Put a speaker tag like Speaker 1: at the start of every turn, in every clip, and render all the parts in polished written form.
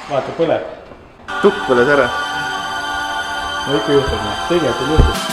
Speaker 1: Vaata, põleb.
Speaker 2: Tukk põles ära.
Speaker 1: No ikka juhtub, tegelikult juhtub.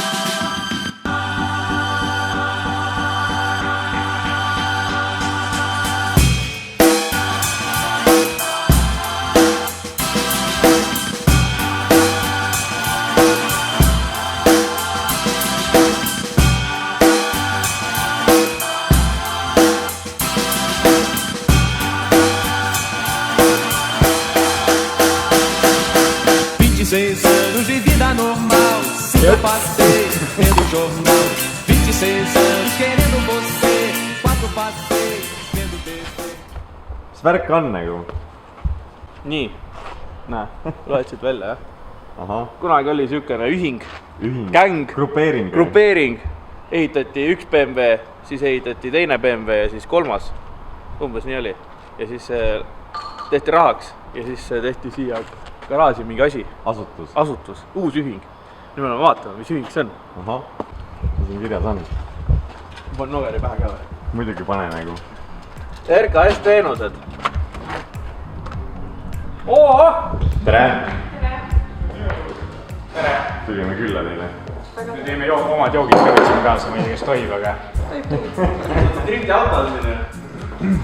Speaker 3: Anos de vida normal, sim, eu passei vendo o jornal. 26 anos querendo você, 4 passei vendo TV.
Speaker 2: Mis värk on nagu?
Speaker 4: Nii, näe, loed siit välja, jah?
Speaker 2: Aha.
Speaker 4: Kunagi oli siukene ühing,
Speaker 2: Ühing.
Speaker 4: gäng,
Speaker 2: Grupeering.
Speaker 4: ehitati üks BMW, siis ehitati teine BMW ja siis kolmas. Umbes nii oli. Ja siis tehti rahaks ja siis tehti siia garaaži mingi asi. Asutus, uus ühing. Nüüd me oleme vaatama, mis ühing see on.
Speaker 2: Ahah, mis siin kirjas on?
Speaker 4: Ma panen nogeri pähe ka või?
Speaker 2: Muidugi pane nagu.
Speaker 4: RKS teenused. Oo!
Speaker 2: Tere! Tulime külla teile.
Speaker 1: Me teeme omad joogid ka võtsime kaasa, ma ei tea, kes tohib, aga...
Speaker 4: Drifti autol siin.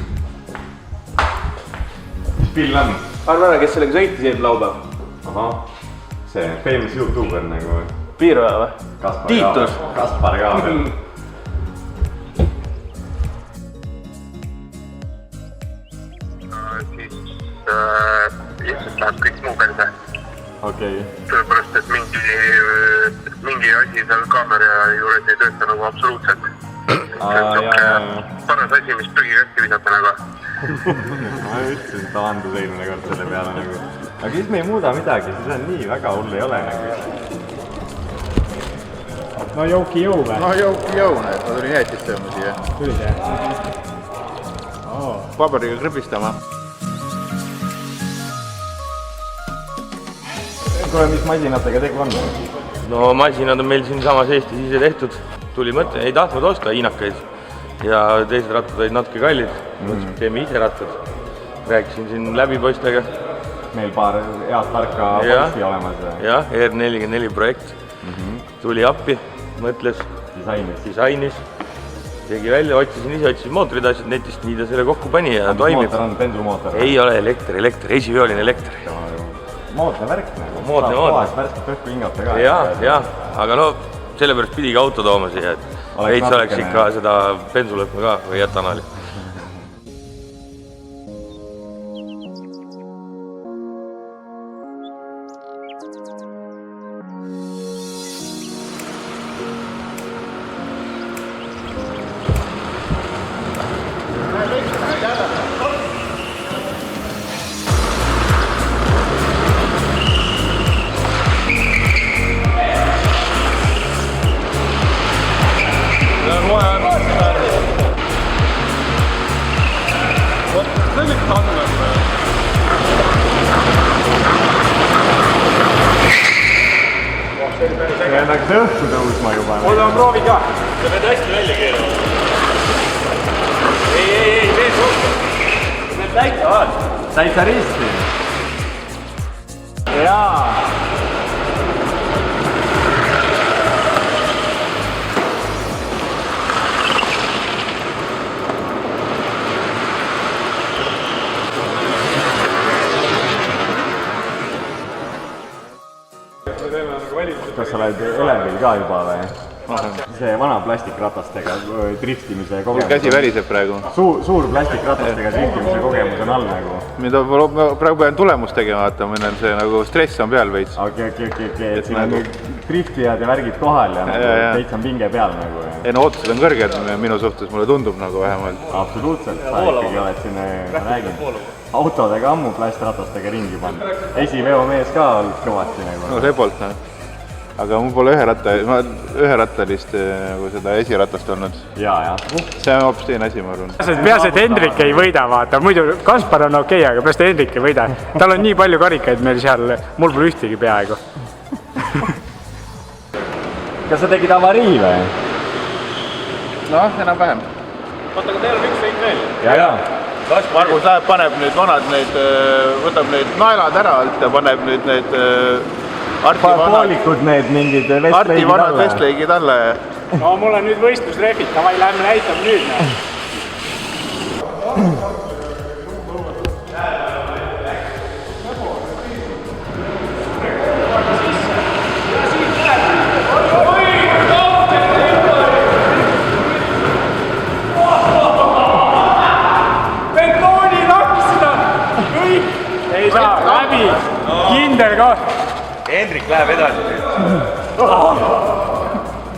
Speaker 2: Mis pill on?
Speaker 4: Arva ära, kes sellega sõitis eelmine laupäev?
Speaker 2: Ahah, see famous YouTuber nagu.
Speaker 4: Piirvaja või? Tiitus.
Speaker 2: Kaspar Kaabel.
Speaker 5: Siis ilmselt läheb kõik muu perse.
Speaker 2: Okei.
Speaker 5: Sellepärast, et mingi asi seal kaamera juures ei tööta nagu absoluutselt. See on paras asi, mis prügikasti visata nagu.
Speaker 2: Ma ütlesin, et ta vandus eelmine kord selle peale nagu. Aga siis me ei muuda midagi, siis on nii väga hull ei ole nagu.
Speaker 1: No jõuki jõu või?
Speaker 2: No jõuki jõu, ma tulin jäätist tõmma siia.
Speaker 1: Tuli see?
Speaker 2: Paberiga krõpistama. Kuule, mis masinatega tegu on?
Speaker 6: No masinad on meil siin samas Eestis ise tehtud. Tuli mõte, ei tahtnud osta hiinakaid. Ja teised rattad olid natuke kallid. Teeme ise rattad. Rääkisin siin läbi poistega.
Speaker 2: Meil paar head tarka posti olemas.
Speaker 6: Jah, R44 projekt. Tuli appi, mõtles, disainis. Tegi välja, otsisin mootorid asjad netist, nii ta selle kokku pani ja toimib.
Speaker 2: Mootor on bensumootor?
Speaker 6: Ei ole elekter, esiveoline elekter.
Speaker 2: Moodne värk nagu.
Speaker 6: Moodne.
Speaker 2: Kohast värskelt õhku hingata ka.
Speaker 6: Ja, aga no sellepärast pidigi auto tooma siia, et veits oleks ikka seda bensulõhma ka või etanali.
Speaker 2: Ennaks õhku tõusma juba.
Speaker 1: Oda on proovi ka.
Speaker 6: Sa pead hästi välja keerama. Ei, veel rohkem. Sa pead täitsa vaata.
Speaker 2: Täitsa risti. Jaa. Kas sa oled Elevil ka juba või? See vana plastikratastega driftimise kogemus.
Speaker 7: Käsi väriseb praegu.
Speaker 2: Suur plastikratastega driftimise kogemus on all nagu.
Speaker 7: Ma praegu pean tulemust tegema, vaata, mõnel see nagu stress on peal veits.
Speaker 2: Okei, et siin on driftijad ja värgid kohal ja veits on pinge peal nagu.
Speaker 7: Ei no ootused on kõrged minu suhtes, mulle tundub nagu vähemalt.
Speaker 2: Absoluutselt, sa ikkagi oled siin, ma räägin, autodega ammu plastratastega ringi pannud. Esiveomees ka olnud kõvasti nagu.
Speaker 7: No Rebolt, noh. Aga mul pole üherattalist nagu seda esiratast olnud.
Speaker 2: Jaa.
Speaker 7: See on hoopis teine asi, ma arvan.
Speaker 1: Peas, et Hendrik ei võida, vaata. Muidu Kaspar on okei, aga peast Hendrik ei võida. Tal on nii palju karikaid meil seal, mul pole ühtegi peaaegu.
Speaker 2: Kas sa tegid avarii või?
Speaker 7: Noh, enam vähem.
Speaker 6: Oota, aga teil on üks sõit veel.
Speaker 2: Jaa.
Speaker 7: Margus läheb, paneb nüüd vanad need, võtab need naelad ära alt ja paneb nüüd need
Speaker 2: poolikud need mingid
Speaker 7: vestleigid alla ja
Speaker 1: no mul on nüüd võistlusrehvid, davai, lähme näitame nüüd. Ei saa, läbi, kindel koht.
Speaker 6: Hendrik läheb edasi nüüd.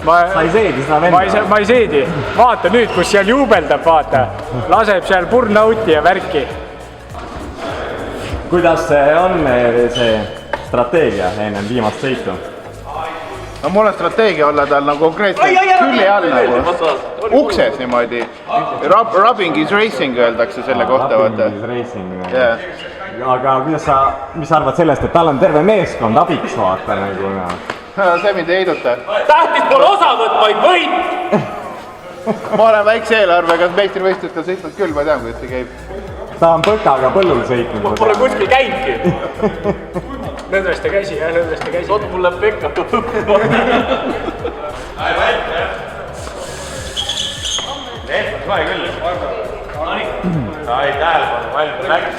Speaker 2: sa ei seedi seda venda.
Speaker 1: Ma ei seedi, vaata nüüd, kus seal juubeldab, vaata, laseb seal burnout'i ja värki.
Speaker 2: Kuidas on see strateegia ennem viimast sõitu?
Speaker 7: no mul on strateegia olla tal nagu konkreetselt külje all nagu, ukses niimoodi. Rubbing is racing öeldakse selle kohta, vaata.
Speaker 2: Rubbing is racing.
Speaker 7: Yeah.
Speaker 2: Aga kuidas mis sa arvad sellest, et tal on terve meeskond abiks, vaata nagu?
Speaker 7: See mind ei heiduta.
Speaker 4: Tähtis pole osavõtt, vaid võit!
Speaker 7: Ma olen väikse eelarvega meistrivõistlustel sõitnud küll, ma tean, kuidas see käib.
Speaker 2: Ta on põkaga põllul sõitnud.
Speaker 4: Ma pole kuskil käinudki.
Speaker 1: Lõdveste käsi, jah, lõdveste käsi.
Speaker 4: Oot, mul läheb pekka.
Speaker 6: Lehmas vahe küll. Ai, tähelepanu, valmis läks.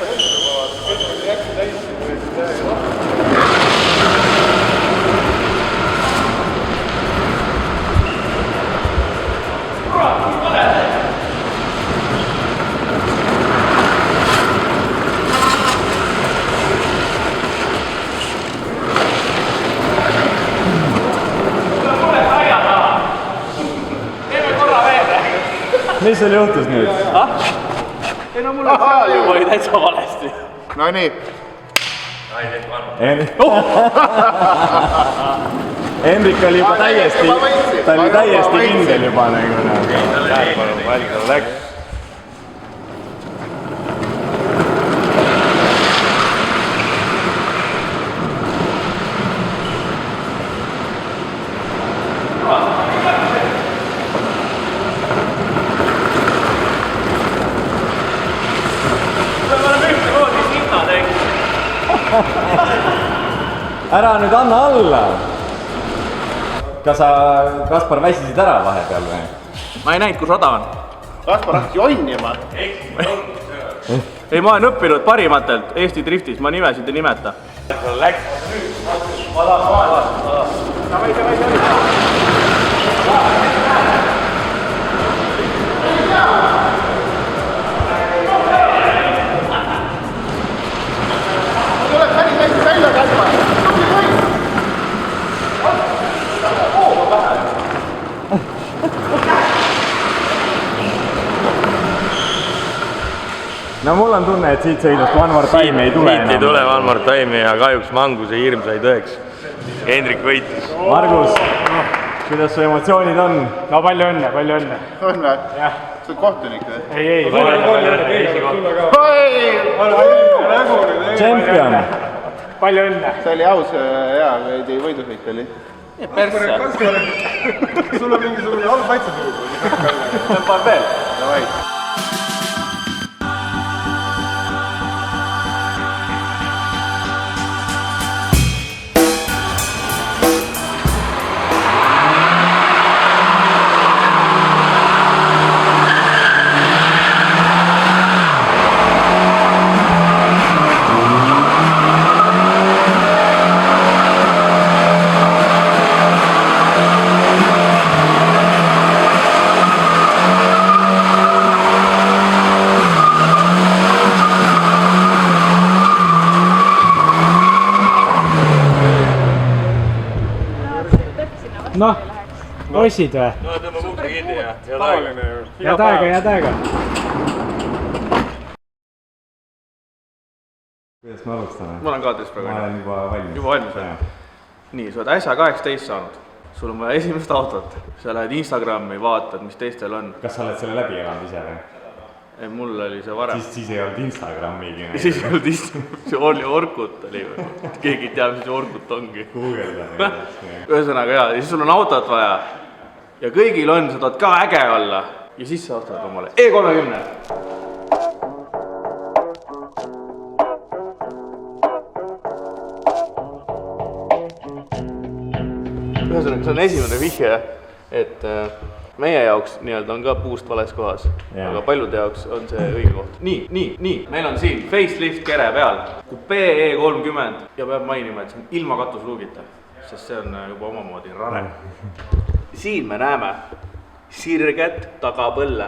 Speaker 2: Mis sul juhtus nüüd?
Speaker 4: Ei no mul oli täitsa valesti.
Speaker 7: No nii.
Speaker 2: Hendrik oli juba täiesti kindel juba nagu.
Speaker 6: Tähelepanu, valmis läks.
Speaker 2: Ära nüüd anna alla! Kas sa, Kaspar, väsisid ära vahepeal või?
Speaker 4: Ma ei näinud, kus rada on.
Speaker 7: Kaspar hakkas jonnima.
Speaker 4: Ei, ma olen õppinud parimatelt Eesti driftis, ma nimesid ei nimeta.
Speaker 6: Läks.
Speaker 7: Tuleb päris hästi välja, Kaspar.
Speaker 2: No mul on tunne, et siit sõidust One More Time ei tule enam.
Speaker 6: Siit ei tule One More Time ja kahjuks Manguse hirm sai tõeks. Hendrik võitis.
Speaker 2: Margus, kuidas su emotsioonid on?
Speaker 1: No palju õnne, palju õnne.
Speaker 7: On või? Jah. See on kohtunik või?
Speaker 1: Ei.
Speaker 2: Champion!
Speaker 1: Palju õnne.
Speaker 7: See oli aus, hea, veidi võidusõit oli.
Speaker 4: Persse.
Speaker 7: Sul on mingisugune halb maitsetugu.
Speaker 4: Tõmban veel.
Speaker 7: Davai.
Speaker 1: Noh, ossid või?
Speaker 6: No tõmba mukri kinni ja
Speaker 1: Head aega.
Speaker 2: Kuidas me alustame?
Speaker 4: Mul on kaadris praegu.
Speaker 2: Ma olen juba valmis.
Speaker 4: Juba valmis või? Nii, sa oled äsja 18 saanud. Sul on vaja esimest autot. Sa lähed Instagrami, vaatad, mis teistel on.
Speaker 2: Kas sa oled selle läbi elanud ise või?
Speaker 4: Ei, mul oli see varem.
Speaker 2: Siis ei olnud Instagramigi.
Speaker 4: Siis ei olnud see oli Orkut oli või. Keegi ei tea, mis see Orkut ongi.
Speaker 2: Guugelda.
Speaker 4: Ühesõnaga jaa, ja siis sul on autot vaja. Ja kõigil on, sa tahad ka äge olla. Ja siis sa ostad omale E30. see on esimene vihje, et meie jaoks nii-öelda on ka puust vales kohas, aga paljude jaoks on see õige koht. Nii, meil on siin facelift kere peal, PE30 ja peab mainima, et see on ilma katusluugita, sest see on juba omamoodi rane. Siin me näeme sirget tagapõlle.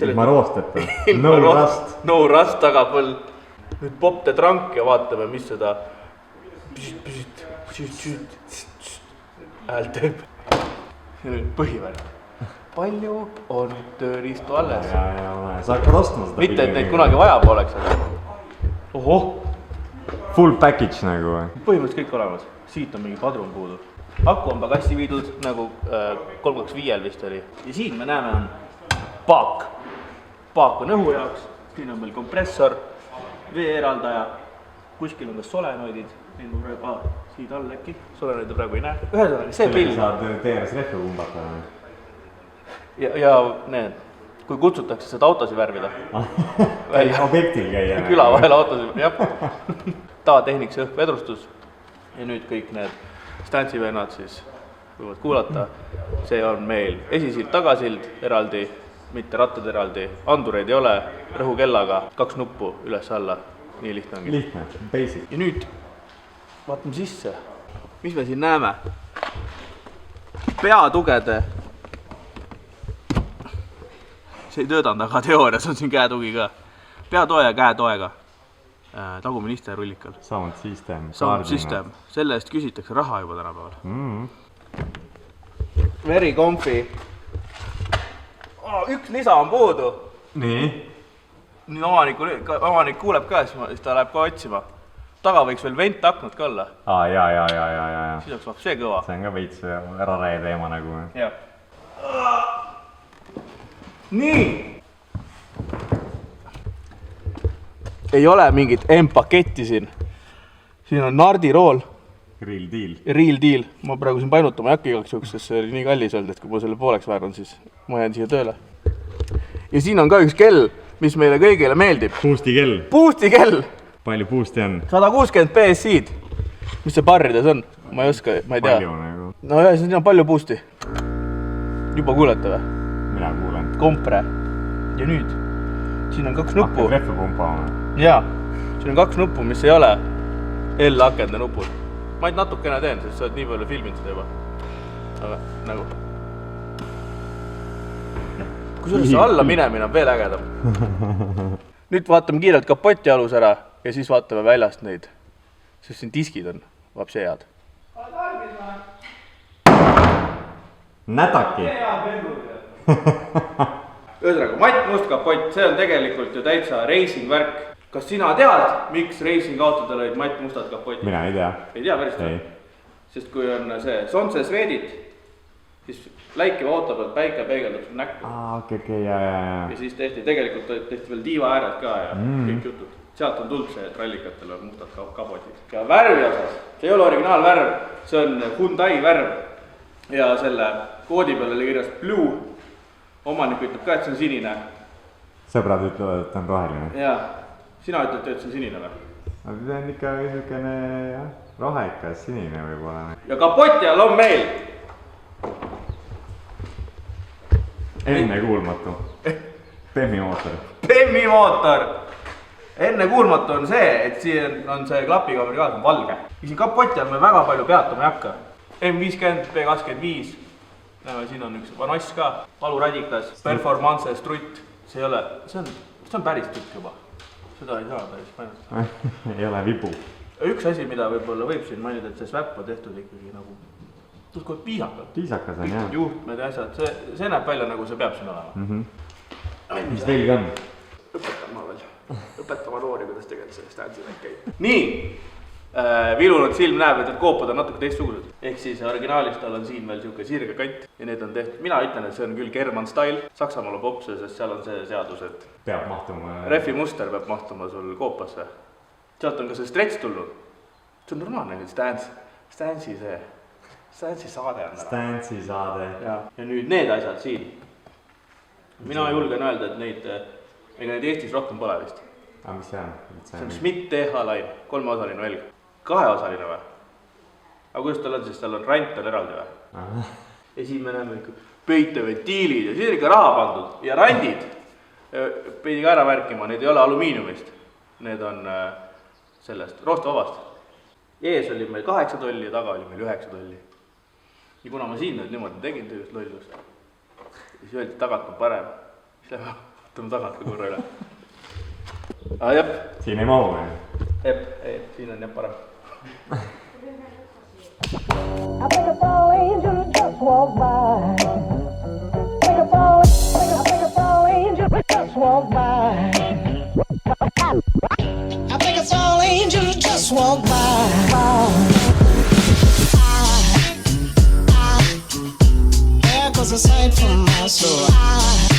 Speaker 2: Ilma roosteta.
Speaker 4: No rust tagapõll. Nüüd pop the trunk ja vaatame, mis seda hääl teeb. Ja nüüd põhivärk. Palju on tööriistu alles?
Speaker 2: Sa hakkad ostma seda
Speaker 4: mitte, et neid kunagi vaja poleks. Ohoh!
Speaker 2: Full package nagu või?
Speaker 4: Põhimõtteliselt kõik olemas. Siit on mingi padrun puudu. Aku on pagassi viidud nagu 325 vist oli. Ja siin me näeme on paak. Paak on õhu jaoks. Siin on meil kompressor, veeeraldaja. Kuskil on ka solenoidid. Neid on praegu siit all äkki. Solenoide praegu ei näe. Ühesõnaga see pill.
Speaker 2: Saad TRS rehvi pumbata.
Speaker 4: Ja need, kui kutsutakse seda autosi värvida.
Speaker 2: Objektil käia.
Speaker 4: Küla vahel autosi, jah. Tavatehniks õhk vedrustus. Ja nüüd kõik need stantsivennad siis võivad kuulata. See on meil esisild, tagasild eraldi, mitte rattad eraldi. Andureid ei ole, rõhukellaga, 2 nuppu üles-alla. Nii lihtne ongi.
Speaker 2: Lihtne, basic.
Speaker 4: Ja nüüd vaatame sisse. Mis me siin näeme? Peatugede. See ei töötanud, aga teoorias on siin käetugi ka. Peatoe ja käetoega. Tagumine iste rullikal.
Speaker 2: Sound system.
Speaker 4: Sound system. Selle eest küsitakse raha juba tänapäeval. Very comfy. Üks lisa on puudu.
Speaker 2: Nii?
Speaker 4: Nüüd omanik kuuleb ka, siis ta läheb ka otsima. Taga võiks veel vent aknad ka olla.
Speaker 2: Ja.
Speaker 4: Siis oleks see kõva.
Speaker 2: See on ka veits ära räe teema nagu.
Speaker 4: Jah. Nii! Ei ole mingit M-paketti siin. Siin on Nardi rool.
Speaker 2: Real deal.
Speaker 4: Real deal. Ma praegu siin painutama ei hakka igaks juhuks, sest see oli nii kallis olnud, et kui ma selle pooleks vääran, siis ma jään siia tööle. Ja siin on ka üks kell, mis meile kõigile meeldib.
Speaker 2: Boosti kell.
Speaker 4: Boosti kell!
Speaker 2: Palju boosti on?
Speaker 4: 160 PSI-d. Mis see barrides on? Ma ei oska, ma ei tea.
Speaker 2: Palju nagu.
Speaker 4: No jah, siin on palju boosti. Juba kuulete või?
Speaker 2: Mina kuulen.
Speaker 4: Kompre. Ja nüüd, siin on 2 nuppu.
Speaker 2: Hakkad rehve pumpama.
Speaker 4: Jaa, siin on 2 nuppu, mis ei ole L-akende nupud. Ma ei natukene teen, sest sa oled nii palju filminud seda juba. Aga nagu. Kusjuures see alla minemine on veel ägedam. Nüüd vaatame kiirelt kapoti alus ära ja siis vaatame väljast neid. Sest siin diskid on, vapsi head.
Speaker 2: Nädaki.
Speaker 4: Ühesõnaga, Matt Must kapott, see on tegelikult ju täitsa racing värk. Kas sina tead, miks racing autodel olid Matt Mustad kapotid?
Speaker 2: Mina ei tea.
Speaker 4: Ei tea päris või? Sest kui on see Sonses Reedit, siis läikiva auto pealt päike peegeldab sul näkku.
Speaker 2: Okei, ja.
Speaker 4: Ja siis tegelikult tehti veel diiva ääred ka ja kõik jutud. Sealt on tulnud see, et rallikatel on mustad kapotid. Ja värvi osas, see ei ole originaalvärv, see on Hyundai värv. Ja selle koodi peal oli kirjas Blue. Omanik ütleb ka, et see on sinine.
Speaker 2: Sõbrad ütlevad, et on roheline.
Speaker 4: Jaa, sina ütled, et see on sinine või?
Speaker 2: See on ikka niisugune rohekas sinine võib-olla.
Speaker 4: Ja kapoti all on meil
Speaker 2: ennekuulmatu. Bemmi mootor.
Speaker 4: Bemmi mootor! Ennekuulmatu on see, et siin on see klapikaameri kaas on valge. Ja siin kapoti all me väga palju peatama ei hakka. M50, P25. Näeme, siin on üks vanoss ka, valuradikas, performance, strutt. See on päris tükk juba. Seda ei saa päris mainata.
Speaker 2: Ei ole vibu.
Speaker 4: Üks asi, mida võib-olla võib siin mainida, et see sväpp on tehtud ikkagi nagu tuskod piisakalt.
Speaker 2: Piisakas on, jah.
Speaker 4: Juhtmed ja asjad, see näeb välja nagu see peab siin olema.
Speaker 2: Mis telg on?
Speaker 4: Õpetama noori, kuidas tegelikult see stansi käib. Nii! Vilunud silm näeb, et koopad on natuke teistsugused. Ehk siis originaalis tal on siin veel siuke sirge kant ja need on tehtud. Mina ütlen, et see on küll German style. Saksamaal on popse, sest seal on see seadus, et
Speaker 2: peab mahtuma.
Speaker 4: Refi muster peab mahtuma sul koopasse. Sealt on ka see stretch tulnud. See on normaalne nüüd Stansi saade on ära.
Speaker 2: Stansi saade.
Speaker 4: Ja nüüd need asjad siin. Mina julgen öelda, et neid Eestis rohkem pole vist.
Speaker 2: Aga mis see on?
Speaker 4: See on Schmidt TH-line, 3-osaline velg. 2-osaline või? aga kuidas tal on siis, tal on rant on eraldi või? Ja siis me näeme ikka peiteventiilid ja siis on ikka raha pandud ja randid pidi ka ära märkima, need ei ole alumiiniumist, need on sellest roostevabast. Ees oli meil 8 tolli ja taga oli meil 9 tolli. Ja kuna ma siin nüüd niimoodi tegin tööst lollust, siis öeldi, tagant on parem. Siis lähme vaatame tagant ka korra üle. Jep.
Speaker 2: Siin ei mahu või?
Speaker 4: Jep, siin on jah parem.
Speaker 8: I think a tall angel just walked by. I think a tall angel just walked by. I think a tall angel just walked by. There goes a sight from my soul.